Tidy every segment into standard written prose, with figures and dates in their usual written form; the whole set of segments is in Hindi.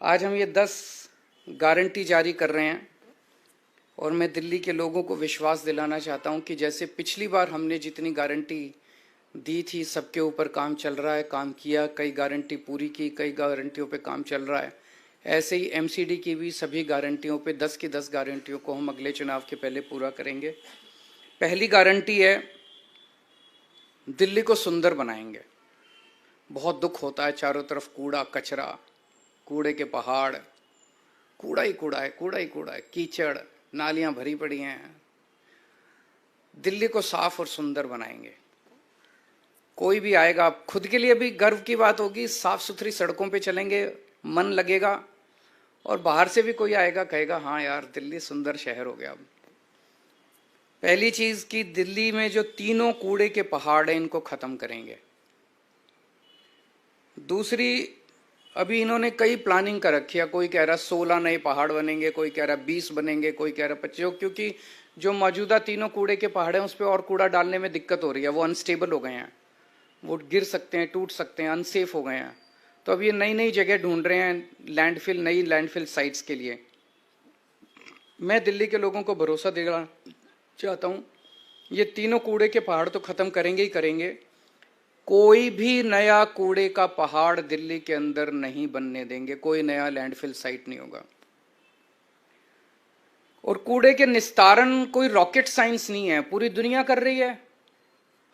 आज हम ये 10 गारंटी जारी कर रहे हैं और मैं दिल्ली के लोगों को विश्वास दिलाना चाहता हूं कि जैसे पिछली बार हमने जितनी गारंटी दी थी सबके ऊपर काम चल रहा है, काम किया, कई गारंटी पूरी की, कई गारंटियों पे काम चल रहा है। ऐसे ही एमसीडी की भी सभी गारंटियों पे 10 की 10 गारंटियों को हम अगले चुनाव के पहले पूरा करेंगे। पहली गारंटी है, दिल्ली को सुंदर बनाएंगे। बहुत दुख होता है, चारों तरफ कूड़ा कचरा, कूड़े के पहाड़, कूड़ा ही कूड़ा है, कूड़ा ही कूड़ा है, कीचड़, नालियां भरी पड़ी हैं। दिल्ली को साफ और सुंदर बनाएंगे। कोई भी आएगा, खुद के लिए भी गर्व की बात होगी, साफ सुथरी सड़कों पे चलेंगे, मन लगेगा, और बाहर से भी कोई आएगा कहेगा हाँ यार दिल्ली सुंदर शहर हो गया। अब पहली चीज कि दिल्ली में जो तीनों कूड़े के पहाड़ हैं इनको खत्म करेंगे। दूसरी, अभी इन्होंने कई प्लानिंग कर रखी है, कोई कह रहा 16 नए पहाड़ बनेंगे, कोई कह रहा 20 बनेंगे, कोई कह रहा 25, क्योंकि जो मौजूदा तीनों कूड़े के पहाड़ हैं उस पर और कूड़ा डालने में दिक्कत हो रही है, वो अनस्टेबल हो गए हैं, वो गिर सकते हैं, टूट सकते हैं, अनसेफ हो गए हैं। तो अब ये नई नई जगह ढूंढ रहे हैं लैंडफिल, नई लैंडफिल साइट्स के लिए। मैं दिल्ली के लोगों को भरोसा दिलाना चाहता हूँ, ये तीनों कूड़े के पहाड़ तो खत्म करेंगे ही करेंगे। कोई भी नया कूड़े का पहाड़ दिल्ली के अंदर नहीं बनने देंगे, कोई नया लैंडफिल साइट नहीं होगा। और कूड़े के निस्तारण कोई रॉकेट साइंस नहीं है, पूरी दुनिया कर रही है।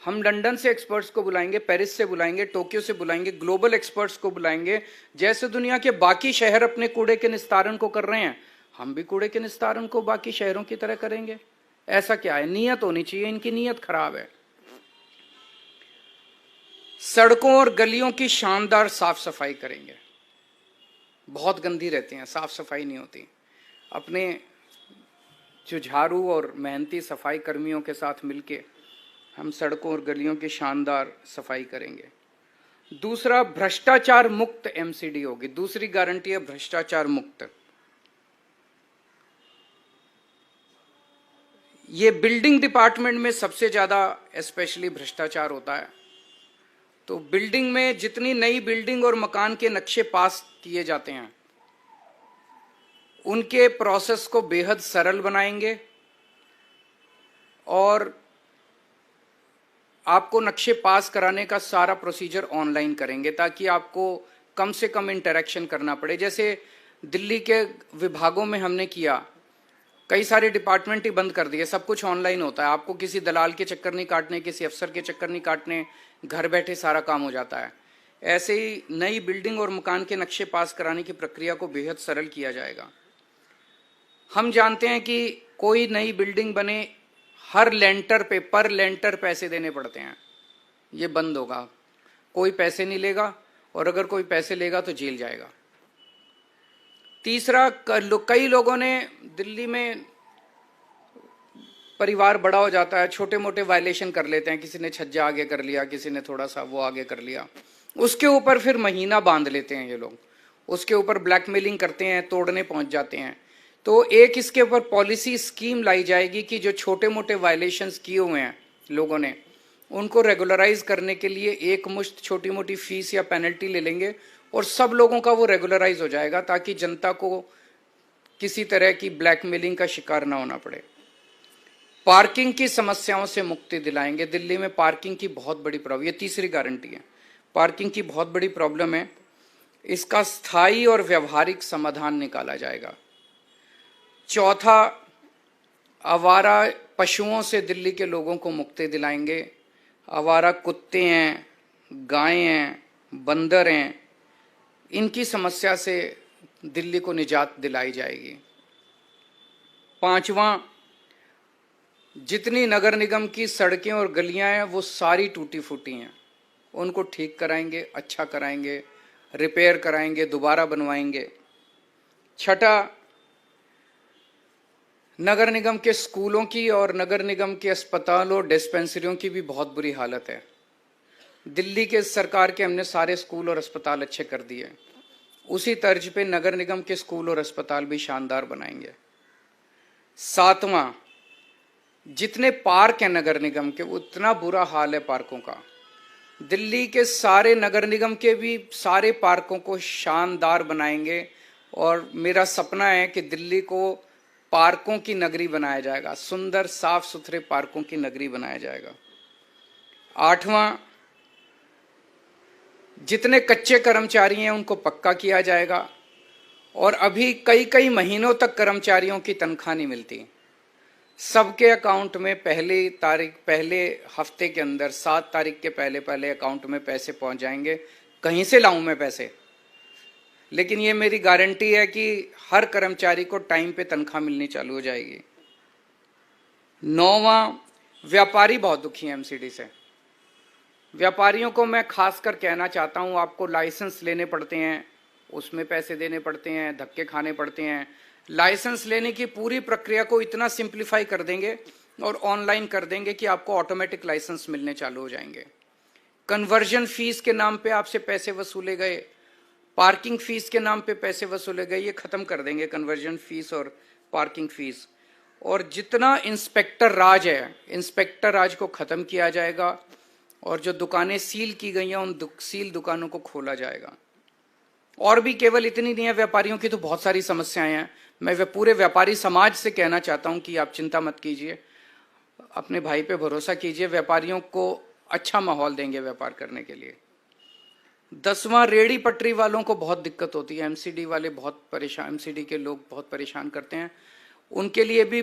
हम लंदन से एक्सपर्ट्स को बुलाएंगे, पेरिस से बुलाएंगे, टोक्यो से बुलाएंगे, ग्लोबल एक्सपर्ट्स को बुलाएंगे। जैसे दुनिया के बाकी शहर अपने कूड़े के निस्तारण को कर रहे हैं, हम भी कूड़े के निस्तारण को बाकी शहरों की तरह करेंगे। ऐसा क्या है, नीयत होनी चाहिए, इनकी नीयत खराब है। सड़कों और गलियों की शानदार साफ सफाई करेंगे, बहुत गंदी रहती हैं, साफ सफाई नहीं होती। अपने जो झाड़ू और मेहनती सफाई कर्मियों के साथ मिलके हम सड़कों और गलियों की शानदार सफाई करेंगे। दूसरा, भ्रष्टाचार मुक्त एमसीडी होगी। दूसरी गारंटी है भ्रष्टाचार मुक्त। ये बिल्डिंग डिपार्टमेंट में सबसे ज्यादा स्पेशली भ्रष्टाचार होता है। तो बिल्डिंग में जितनी नई बिल्डिंग और मकान के नक्शे पास किए जाते हैं उनके प्रोसेस को बेहद सरल बनाएंगे और आपको नक्शे पास कराने का सारा प्रोसीजर ऑनलाइन करेंगे ताकि आपको कम से कम इंटरेक्शन करना पड़े। जैसे दिल्ली के विभागों में हमने किया, कई सारे डिपार्टमेंट ही बंद कर दिए, सब कुछ ऑनलाइन होता है, आपको किसी दलाल के चक्कर नहीं काटने, किसी अफसर के चक्कर नहीं काटने, घर बैठे सारा काम हो जाता है। ऐसे ही नई बिल्डिंग और मकान के नक्शे पास कराने की प्रक्रिया को बेहद सरल किया जाएगा। हम जानते हैं कि कोई नई बिल्डिंग बने हर लेंटर पे पर लेंटर पैसे देने पड़ते हैं, ये बंद होगा, कोई पैसे नहीं लेगा, और अगर कोई पैसे लेगा तो जेल जाएगा। तीसरा, कई लोगों ने दिल्ली में परिवार बड़ा हो जाता है, छोटे मोटे वायलेशन कर लेते हैं, किसी ने छज्जा आगे कर लिया, किसी ने थोड़ा सा वो आगे कर लिया, उसके ऊपर फिर महीना बांध लेते हैं ये लोग, उसके ऊपर ब्लैकमेलिंग करते हैं, तोड़ने पहुंच जाते हैं। तो एक इसके ऊपर पॉलिसी स्कीम लाई जाएगी कि जो छोटे मोटे वायलेशंस किए हुए हैं लोगों ने, उनको रेगुलराइज करने के लिए एक मुश्त छोटी मोटी फीस या पेनल्टी ले लेंगे और सब लोगों का वो रेगुलराइज हो जाएगा ताकि जनता को किसी तरह की ब्लैकमेलिंग का शिकार ना होना पड़े। पार्किंग की समस्याओं से मुक्ति दिलाएंगे। दिल्ली में पार्किंग की बहुत बड़ी प्रॉब्लम, ये तीसरी गारंटी है, पार्किंग की बहुत बड़ी प्रॉब्लम है, इसका स्थायी और व्यवहारिक समाधान निकाला जाएगा। चौथा, आवारा पशुओं से दिल्ली के लोगों को मुक्ति दिलाएंगे। आवारा कुत्ते हैं, गायें हैं, बंदर हैं, इनकी समस्या से दिल्ली को निजात दिलाई जाएगी। पांचवा, जितनी नगर निगम की सड़कें और गलियां हैं वो सारी टूटी फूटी हैं, उनको ठीक कराएंगे, अच्छा कराएंगे, रिपेयर कराएंगे, दोबारा बनवाएंगे। छठा, नगर निगम के स्कूलों की और नगर निगम के अस्पतालों डिस्पेंसरियों की भी बहुत बुरी हालत है। दिल्ली के सरकार के हमने सारे स्कूल और अस्पताल अच्छे कर दिए, उसी तर्ज पे नगर निगम के स्कूल और अस्पताल भी शानदार बनाएंगे। सातवां, जितने पार्क हैं नगर निगम के, उतना बुरा हाल है पार्कों का। दिल्ली के सारे नगर निगम के भी सारे पार्कों को शानदार बनाएंगे, और मेरा सपना है कि दिल्ली को पार्कों की नगरी बनाया जाएगा, सुंदर साफ सुथरे पार्कों की नगरी बनाया जाएगा। 8वां, जितने कच्चे कर्मचारी हैं उनको पक्का किया जाएगा। और अभी कई कई महीनों तक कर्मचारियों की तनख्वाह नहीं मिलती, सबके अकाउंट में पहले हफ्ते के अंदर 7 तारीख के पहले अकाउंट में पैसे पहुंच जाएंगे। कहीं से लाऊं मैं पैसे, लेकिन ये मेरी गारंटी है कि हर कर्मचारी को टाइम पे तनख्वाह मिलनी चालू हो जाएगी। 9वां, व्यापारी बहुत दुखी हैं एमसीडी से। व्यापारियों को मैं खासकर कहना चाहता हूं, आपको लाइसेंस लेने पड़ते हैं, उसमें पैसे देने पड़ते हैं, धक्के खाने पड़ते हैं। लाइसेंस लेने की पूरी प्रक्रिया को इतना सिंप्लीफाई कर देंगे और ऑनलाइन कर देंगे कि आपको ऑटोमेटिक लाइसेंस मिलने चालू हो जाएंगे। कन्वर्जन फीस के नाम पे आपसे पैसे वसूले गए, पार्किंग फीस के नाम पे पैसे वसूले गए, ये खत्म कर देंगे कन्वर्जन फीस और पार्किंग फीस। और जितना इंस्पेक्टर राज है, इंस्पेक्टर राज को खत्म किया जाएगा और जो दुकानें सील की गई हैं उन सील दुकानों को खोला जाएगा। और भी केवल इतनी नहीं है, व्यापारियों की तो बहुत सारी समस्याएं हैं। मैं पूरे व्यापारी समाज से कहना चाहता हूं कि आप चिंता मत कीजिए, अपने भाई पे भरोसा कीजिए, व्यापारियों को अच्छा माहौल देंगे व्यापार करने के लिए। 10वां, रेहड़ी पटरी वालों को बहुत दिक्कत होती है, एमसीडी वाले बहुत परेशान, एमसीडी के लोग बहुत परेशान करते हैं। उनके लिए भी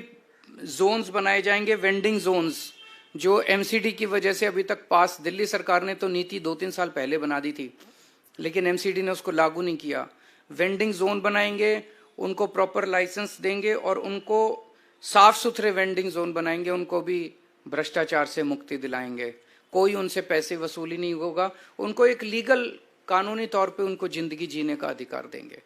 जोन्स बनाए जाएंगे, वेंडिंग जोन्स, जो एमसीडी की वजह से अभी तक पास, दिल्ली सरकार ने तो नीति 2-3 साल पहले बना दी थी, लेकिन एमसीडी ने उसको लागू नहीं किया। वेंडिंग जोन बनाएंगे, उनको प्रॉपर लाइसेंस देंगे और उनको साफ सुथरे वेंडिंग जोन बनाएंगे, उनको भी भ्रष्टाचार से मुक्ति दिलाएंगे। कोई उनसे पैसे वसूली नहीं होगा, उनको एक लीगल कानूनी तौर पे उनको जिंदगी जीने का अधिकार देंगे।